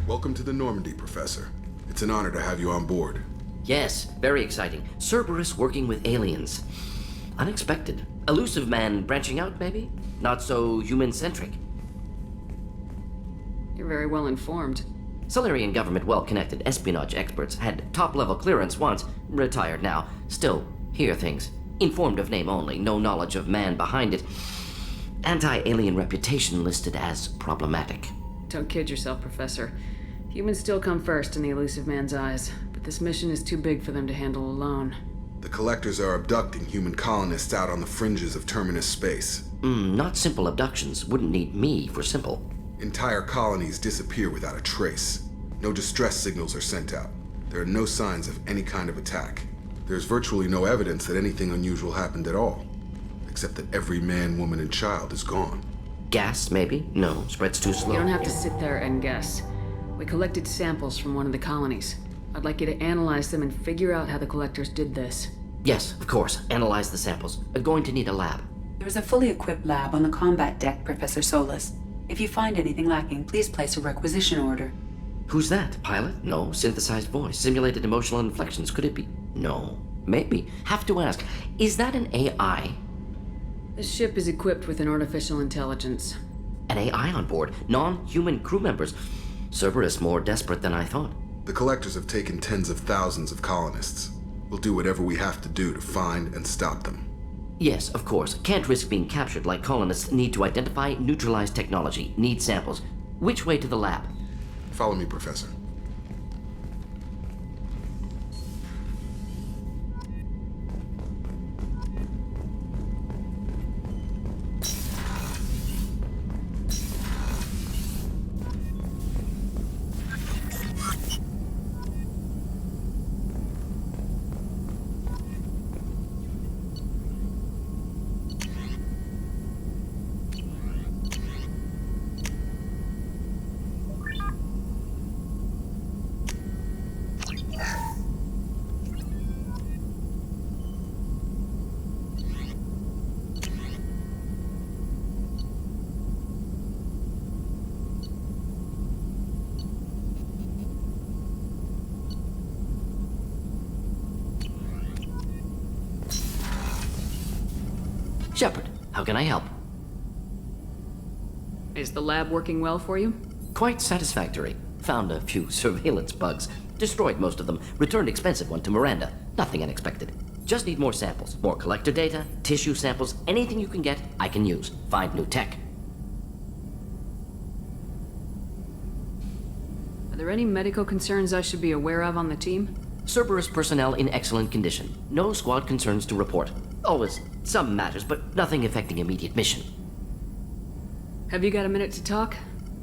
Welcome to the Normandy, Professor. It's an honor to have you on board. Yes, very exciting. Cerberus working with aliens. Unexpected. Elusive man branching out, maybe? Not so human-centric. You're very well informed. Solarian government well-connected espionage experts had top-level clearance once, retired now. Still, hear things. Informed of name only, no knowledge of man behind it. Anti-alien reputation listed as problematic. Don't kid yourself, Professor. Humans still come first in the elusive man's eyes, but this mission is too big for them to handle alone. The Collectors are abducting human colonists out on the fringes of terminus space. Not simple abductions. Wouldn't need me for simple. Entire colonies disappear without a trace. No distress signals are sent out. There are no signs of any kind of attack. There's virtually no evidence that anything unusual happened at all, except that every man, woman, and child is gone. Gas, maybe? No, spreads too slow. You don't have to sit there and guess. We collected samples from one of the colonies. I'd like you to analyze them and figure out how the Collectors did this. Yes, of course. Analyze the samples. Going to need a lab. There's a fully equipped lab on the combat deck, Professor Solis. If you find anything lacking, please place a requisition order. Who's that? Pilot? No. Synthesized voice. Simulated emotional inflections. Could it be? No. Maybe. Have to ask. Is that an AI? This ship is equipped with an artificial intelligence. An AI on board? Non-human crew members? Cerberus more desperate than I thought. The Collectors have taken tens of thousands of colonists. We'll do whatever we have to do to find and stop them. Yes, of course. Can't risk being captured like colonists need to identify, neutralize technology, need samples. Which way to the lab? Follow me, Professor. Shepard, how can I help? Is the lab working well for you? Quite satisfactory. Found a few surveillance bugs. Destroyed most of them. Returned expensive one to Miranda. Nothing unexpected. Just need more samples. More collector data, tissue samples, anything you can get, I can use. Find new tech. Are there any medical concerns I should be aware of on the team? Cerberus personnel in excellent condition. No squad concerns to report. Always some matters, but nothing affecting immediate mission. Have you got a minute to talk?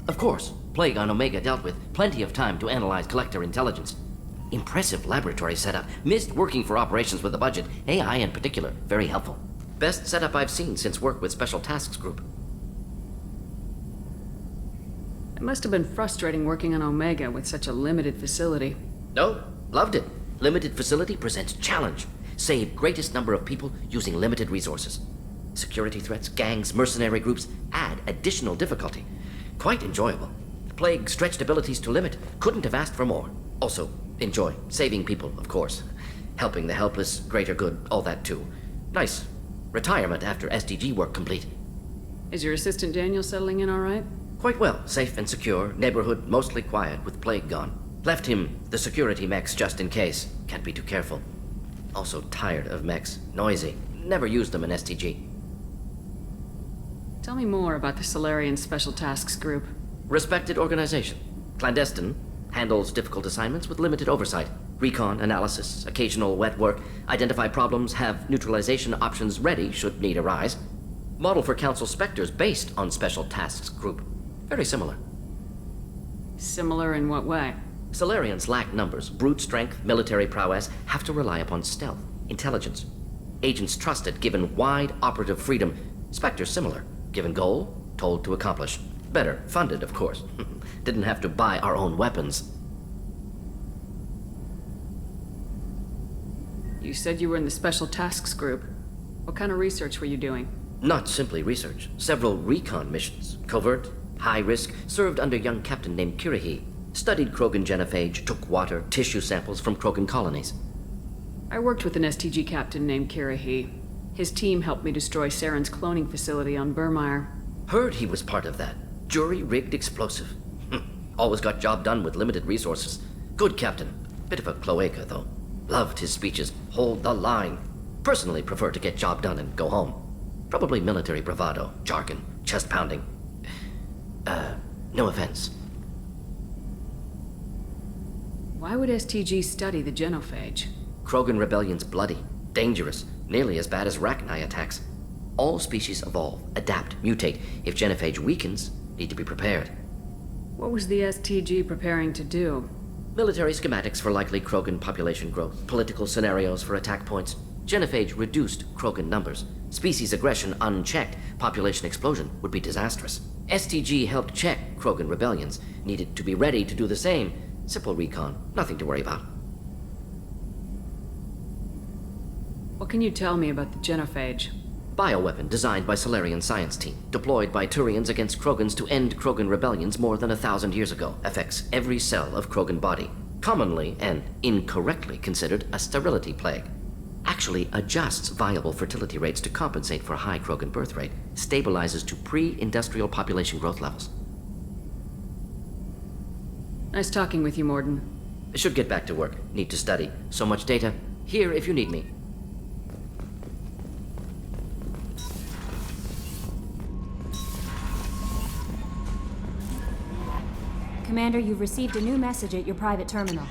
Of course. Plague on Omega dealt with. Plenty of time to analyze collector intelligence. Impressive laboratory setup. Missed working for operations with a budget. AI in particular. Very helpful. Best setup I've seen since work with Special Tasks Group. It must have been frustrating working on Omega with such a limited facility. No, loved it. Limited facility presents challenge. Save greatest number of people using limited resources. Security threats, gangs, mercenary groups add additional difficulty. Quite enjoyable. Plague stretched abilities to limit. Couldn't have asked for more. Also, enjoy. Saving people, of course. Helping the helpless, greater good, all that too. Nice. Retirement after SDG work complete. Is your assistant Daniel settling in all right? Quite well. Safe and secure. Neighborhood mostly quiet with Plague gone. Left him the security mechs just in case. Can't be too careful. Also tired of mechs. Noisy. Never used them in STG. Tell me more about the Solarian Special Tasks Group. Respected organization. Clandestine. Handles difficult assignments with limited oversight. Recon, analysis, occasional wet work. Identify problems, have neutralization options ready should need arise. Model for Council Spectres based on Special Tasks Group. Very similar. Similar in what way? Solarians lack numbers, brute strength, military prowess, have to rely upon stealth, intelligence. Agents trusted, given wide operative freedom. Spectres similar, given goal, told to accomplish. Better, funded, of course. Didn't have to buy our own weapons. You said you were in the Special Tasks Group. What kind of research were you doing? Not simply research. Several recon missions. Covert, high risk, served under young captain named Kirihi. Studied Krogan genophage, took water, tissue samples from Krogan colonies. I worked with an STG captain named Kirahi. His team helped me destroy Saren's cloning facility on Burmire. Heard he was part of that. Jury-rigged explosive. Always got job done with limited resources. Good captain. Bit of a cloaca, though. Loved his speeches. Hold the line. Personally prefer to get job done and go home. Probably military bravado, jargon, chest pounding. No offense. Why would STG study the genophage? Krogan rebellion's bloody, dangerous, nearly as bad as Rachni attacks. All species evolve, adapt, mutate. If genophage weakens, need to be prepared. What was the STG preparing to do? Military schematics for likely Krogan population growth, political scenarios for attack points. Genophage reduced Krogan numbers. Species aggression unchecked, population explosion would be disastrous. STG helped check Krogan rebellions, needed to be ready to do the same. Simple recon, nothing to worry about. What can you tell me about the genophage? Bioweapon designed by Solarian science team, deployed by Turians against Krogans to end Krogan rebellions more than 1,000 years ago. Affects every cell of Krogan body. Commonly and incorrectly considered a sterility plague. Actually adjusts viable fertility rates to compensate for a high Krogan birth rate. Stabilizes to pre-industrial population growth levels. Nice talking with you, Mordin. Should get back to work. Need to study. So much data. Here if you need me. Commander, you've received a new message at your private terminal.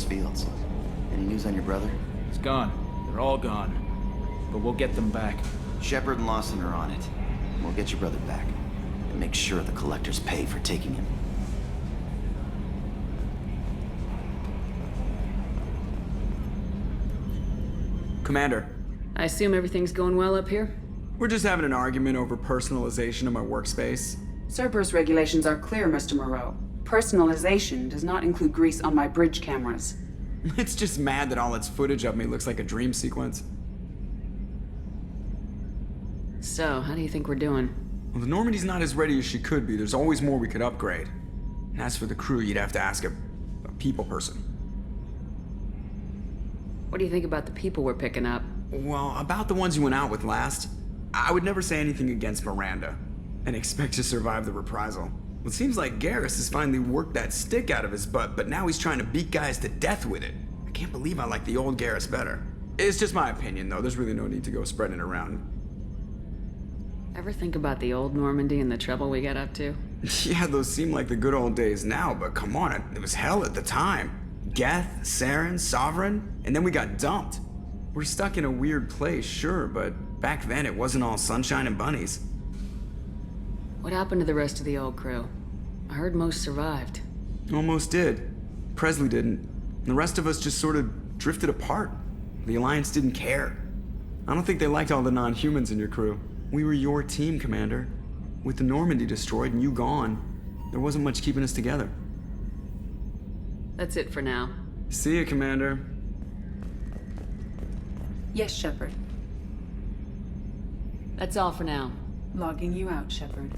Fields. Any news on your brother? He's gone. They're all gone. But we'll get them back. Shepard and Lawson are on it. We'll get your brother back. And make sure the collectors pay for taking him. Commander, I assume everything's going well up here? we're just having an argument over personalization of my workspace. Cerberus regulations are clear, Mr. Moreau. Personalization does not include grease on my bridge cameras. It's just mad that all its footage of me looks like a dream sequence. So, how do you think we're doing? Well, the Normandy's not as ready as she could be. There's always more we could upgrade. And as for the crew, you'd have to ask a people person. What do you think about the people we're picking up? Well, about the ones you went out with last, I would never say anything against Miranda and expect to survive the reprisal. Well, it seems like Garrus has finally worked that stick out of his butt, but now he's trying to beat guys to death with it. I can't believe I like the old Garrus better. It's just my opinion, though. There's really no need to go spreading it around. Ever think about the old Normandy and the trouble we got up to? Yeah, those seem like the good old days now, but come on, it was hell at the time. Geth, Saren, Sovereign, and then we got dumped. We're stuck in a weird place, sure, but back then it wasn't all sunshine and bunnies. What happened to the rest of the old crew? I heard most survived. Almost did. Presley didn't. And the rest of us just sort of drifted apart. The Alliance didn't care. I don't think they liked all the non-humans in your crew. We were your team, Commander. With the Normandy destroyed and you gone, there wasn't much keeping us together. That's it for now. See ya, Commander. Yes, Shepard. That's all for now. Logging you out, Shepard.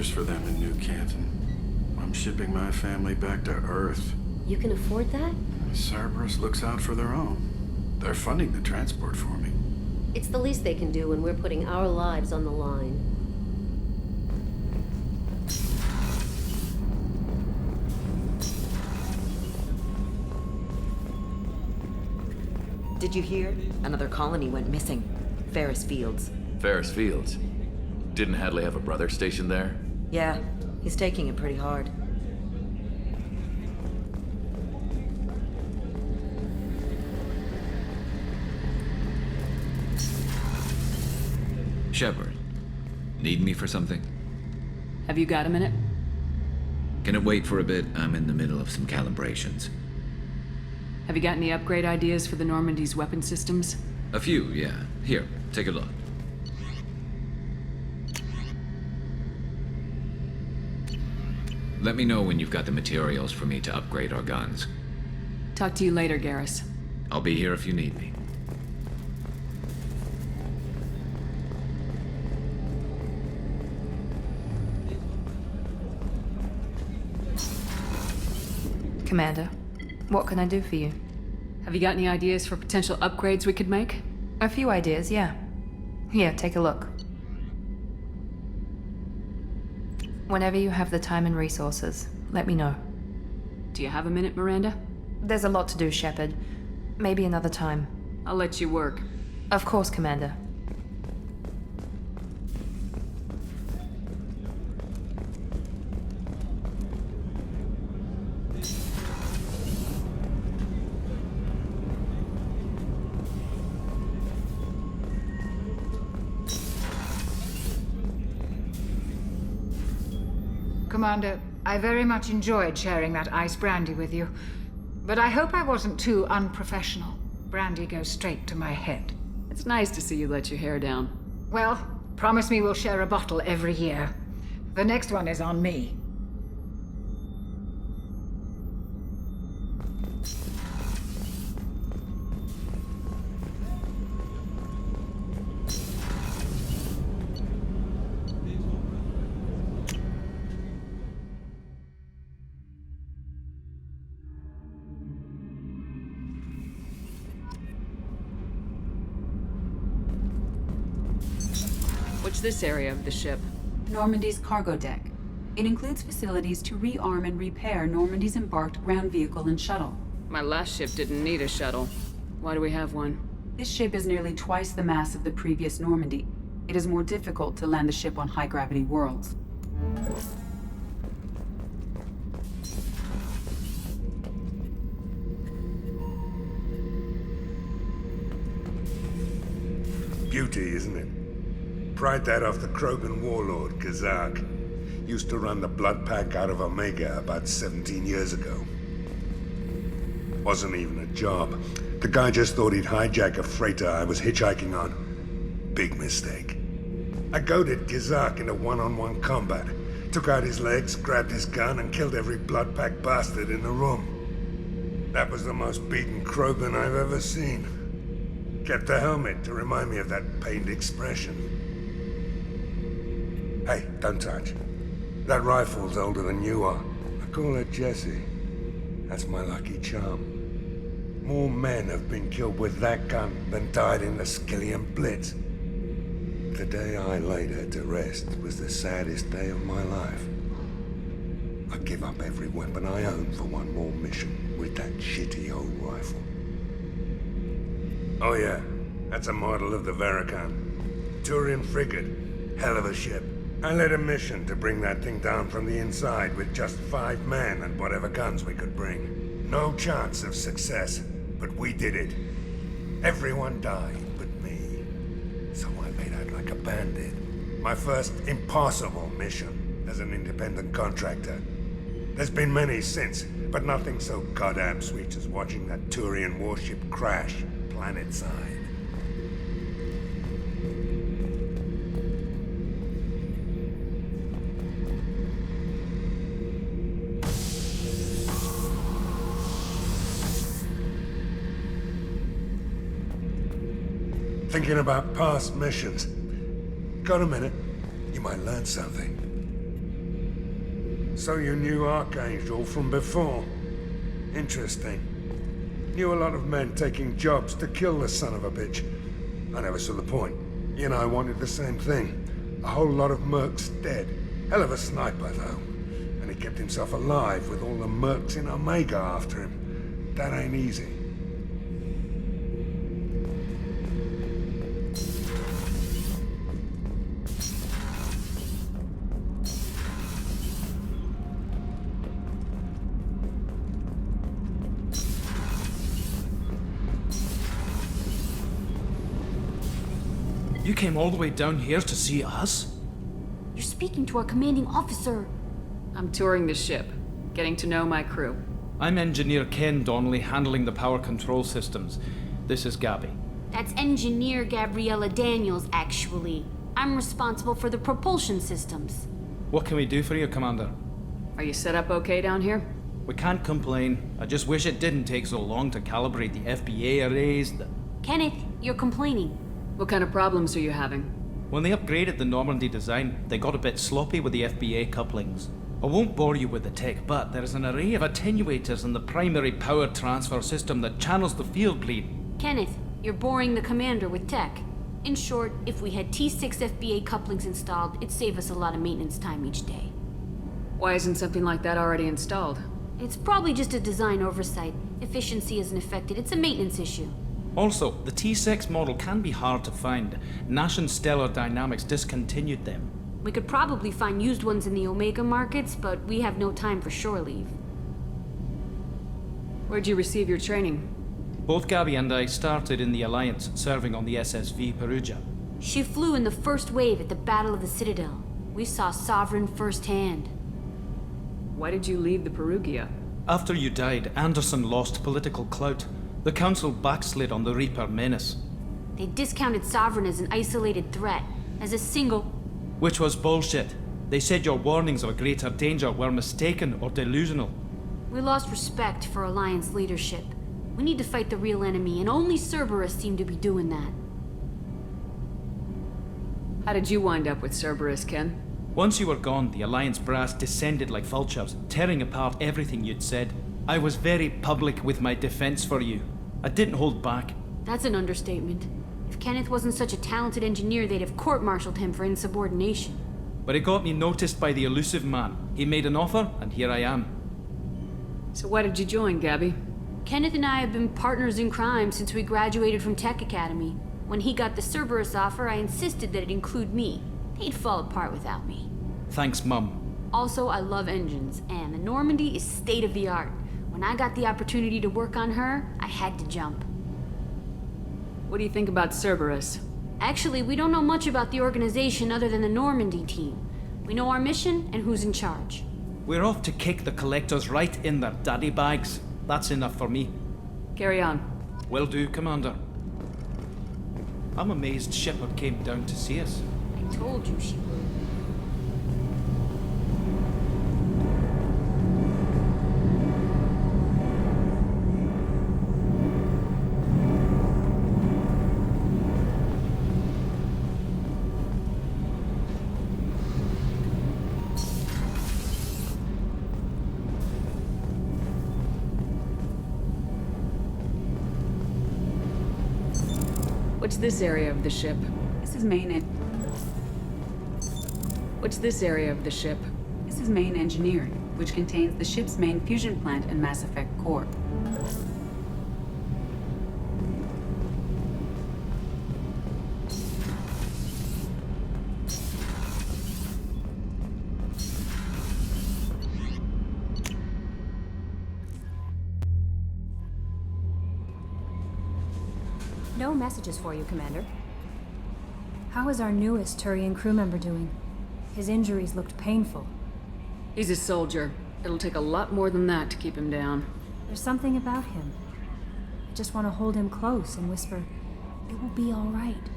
For them in New Canton. I'm shipping my family back to Earth. You can afford that? Cerberus looks out for their own. They're funding the transport for me. It's the least they can do when we're putting our lives on the line. Did you hear? Another colony went missing. Ferris Fields. Ferris Fields? Didn't Hadley have a brother stationed there? Yeah, he's taking it pretty hard. Shepard, need me for something? Have you got a minute? Can it wait for a bit? I'm in the middle of some calibrations. Have you got any upgrade ideas for the Normandy's weapon systems? A few, yeah. Here, take a look. Let me know when you've got the materials for me to upgrade our guns. Talk to you later, Garrus. I'll be here if you need me. Commander, what can I do for you? Have you got any ideas for potential upgrades we could make? A few ideas, yeah. Here, take a look. Whenever you have the time and resources, let me know. Do you have a minute, Miranda? There's a lot to do, Shepard. Maybe another time. I'll let you work. Of course, Commander. Commander, I very much enjoyed sharing that ice brandy with you. But I hope I wasn't too unprofessional. Brandy goes straight to my head. It's nice to see you let your hair down. Well, promise me we'll share a bottle every year. The next one is on me. What's this area of the ship? Normandy's cargo deck. It includes facilities to rearm and repair Normandy's embarked ground vehicle and shuttle. My last ship didn't need a shuttle. Why do we have one? This ship is nearly twice the mass of the previous Normandy. It is more difficult to land the ship on high-gravity worlds. Beauty, isn't it? Pried that off the Krogan warlord, Kazak. Used to run the blood pack out of Omega about 17 years ago. Wasn't even a job. The guy just thought he'd hijack a freighter I was hitchhiking on. Big mistake. I goaded Kazak into one-on-one combat. Took out his legs, grabbed his gun, and killed every blood pack bastard in the room. That was the most beaten Krogan I've ever seen. Kept the helmet to remind me of that pained expression. Hey, don't touch. That rifle's older than you are. I call it Jesse. That's my lucky charm. More men have been killed with that gun than died in the Skillian Blitz. The day I laid her to rest was the saddest day of my life. I'd give up every weapon I own for one more mission with that shitty old rifle. Oh yeah, that's a model of the Veracon. Turian frigate. Hell of a ship. I led a mission to bring that thing down from the inside with just 5 men and whatever guns we could bring. No chance of success, but we did it. Everyone died but me. So I made out like a bandit. My first impossible mission as an independent contractor. There's been many since, but nothing so goddamn sweet as watching that Turian warship crash planet-side. Thinking about past missions. Got a minute? You might learn something. So you knew Archangel from before? Interesting. Knew a lot of men taking jobs to kill the son of a bitch. I never saw the point. You and I wanted the same thing. A whole lot of mercs dead. Hell of a sniper, though. And he kept himself alive with all the mercs in Omega after him. That ain't easy. You came all the way down here to see us? You're speaking to our commanding officer. I'm touring the ship, getting to know my crew. I'm Engineer Ken Donnelly, handling the power control systems. This is Gabby. That's Engineer Gabriella Daniels, actually. I'm responsible for the propulsion systems. What can we do for you, Commander? Are you set up okay down here? We can't complain. I just wish it didn't take so long to calibrate the FBA arrays. Kenneth, you're complaining. What kind of problems are you having? When they upgraded the Normandy design, they got a bit sloppy with the FBA couplings. I won't bore you with the tech, but there is an array of attenuators in the primary power transfer system that channels the field bleed. Kenneth, you're boring the commander with tech. In short, if we had T6 FBA couplings installed, it'd save us a lot of maintenance time each day. Why isn't something like that already installed? It's probably just a design oversight. Efficiency isn't affected, it's a maintenance issue. Also, the T6 model can be hard to find. Nash and Stellar Dynamics discontinued them. We could probably find used ones in the Omega markets, but we have no time for shore leave. Where'd you receive your training? Both Gabby and I started in the Alliance, serving on the SSV Perugia. She flew in the first wave at the Battle of the Citadel. We saw Sovereign firsthand. Why did you leave the Perugia? After you died, Anderson lost political clout. The Council backslid on the Reaper menace. They discounted Sovereign as an isolated threat, as a single... Which was bullshit. They said your warnings of a greater danger were mistaken or delusional. We lost respect for Alliance leadership. We need to fight the real enemy, and only Cerberus seemed to be doing that. How did you wind up with Cerberus, Ken? Once you were gone, the Alliance brass descended like vultures, tearing apart everything you'd said. I was very public with my defense for you. I didn't hold back. That's an understatement. If Kenneth wasn't such a talented engineer, they'd have court-martialed him for insubordination. But it got me noticed by the elusive man. He made an offer, and here I am. So why did you join, Gabby? Kenneth and I have been partners in crime since we graduated from Tech Academy. When he got the Cerberus offer, I insisted that it include me. He'd fall apart without me. Thanks, Mum. Also, I love engines, and the Normandy is state-of-the-art. When I got the opportunity to work on her, I had to jump. What do you think about Cerberus? Actually, we don't know much about the organization other than the Normandy team. We know our mission and who's in charge. We're off to kick the Collectors right in their daddy bags. That's enough for me. Carry on. Will do, Commander. I'm amazed Shepard came down to see us. I told you she would. What's this area of the ship? This is main What's this area of the ship? This is main engineering, which contains the ship's main fusion plant and Mass Effect core. No messages for you, Commander. How is our newest Turian crew member doing? His injuries looked painful. He's a soldier. It'll take a lot more than that to keep him down. There's something about him. I just want to hold him close and whisper, "It will be all right."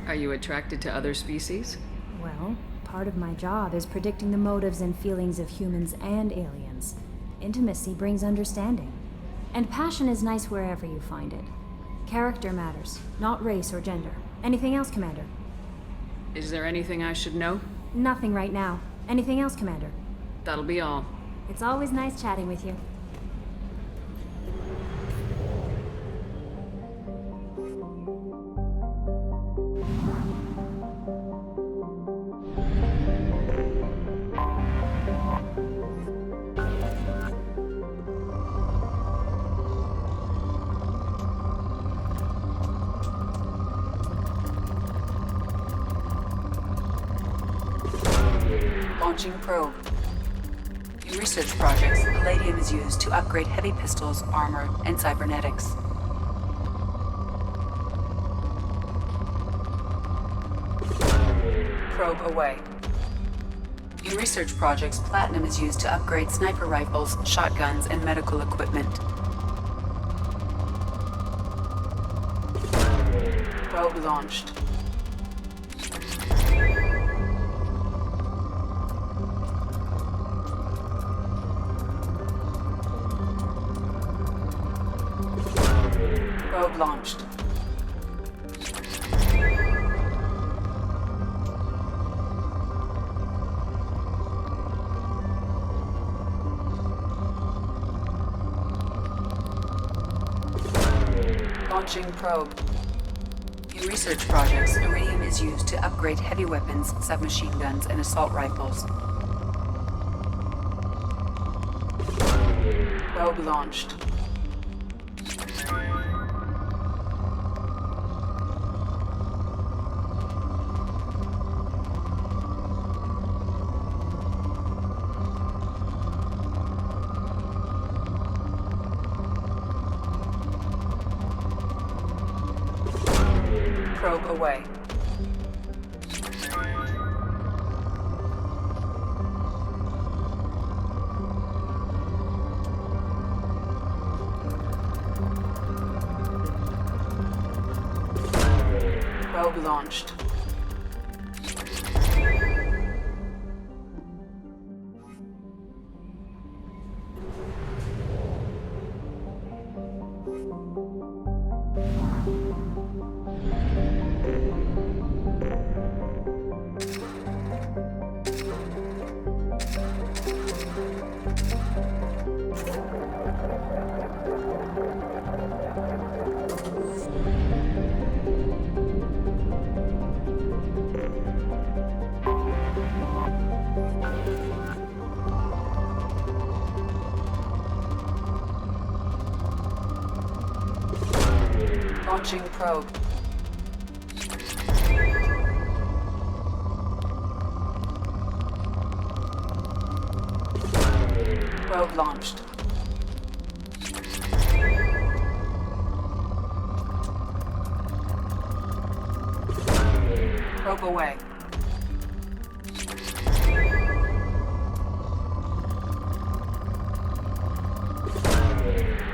Are you attracted to other species? Well, part of my job is predicting the motives and feelings of humans and aliens. Intimacy brings understanding. And passion is nice wherever you find it. Character matters, not race or gender. Anything else, Commander? Is there anything I should know? Nothing right now. Anything else, Commander? That'll be all. It's always nice chatting with you. Launching probe. In research projects, palladium is used to upgrade heavy pistols, armor, and cybernetics. Probe away. In research projects, platinum is used to upgrade sniper rifles, shotguns, and medical equipment. Probe launched. Probe launched. Launching probe. In research projects, iridium is used to upgrade heavy weapons, submachine guns, and assault rifles. Probe launched. Probe away. Probe launched. Launching probe. Probe launched. Probe away.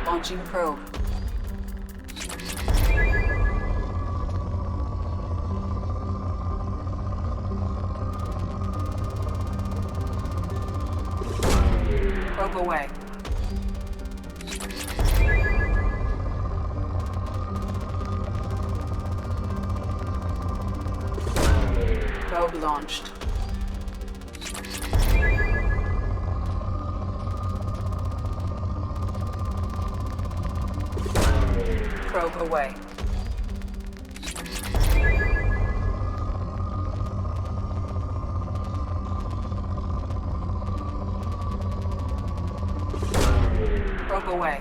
Launching probe. Probe away. Probe launched. Probe away. Probe away.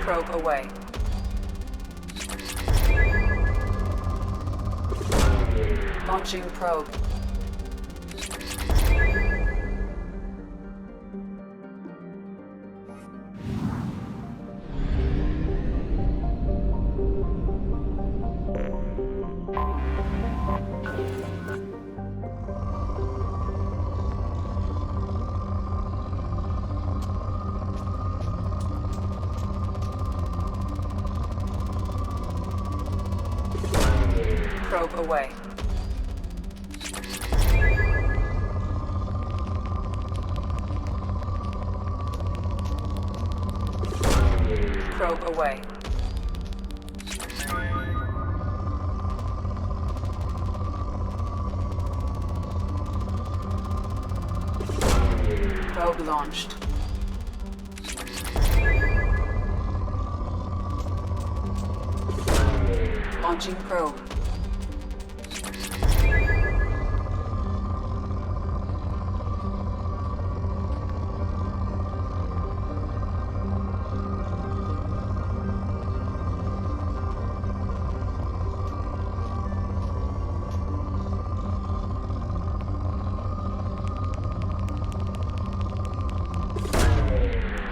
Probe away. Launching probe. Probe away. Probe away. Probe launched. Launching probe.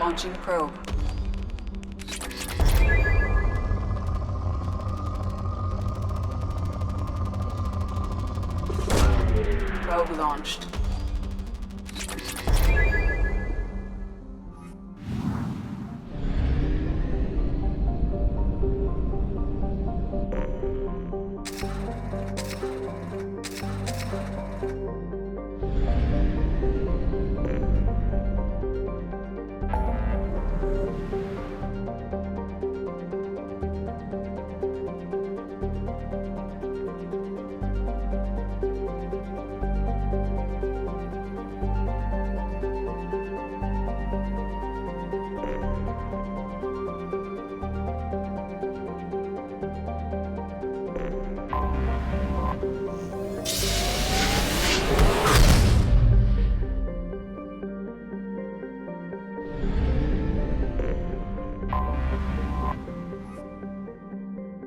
Launching probe. Probe launched.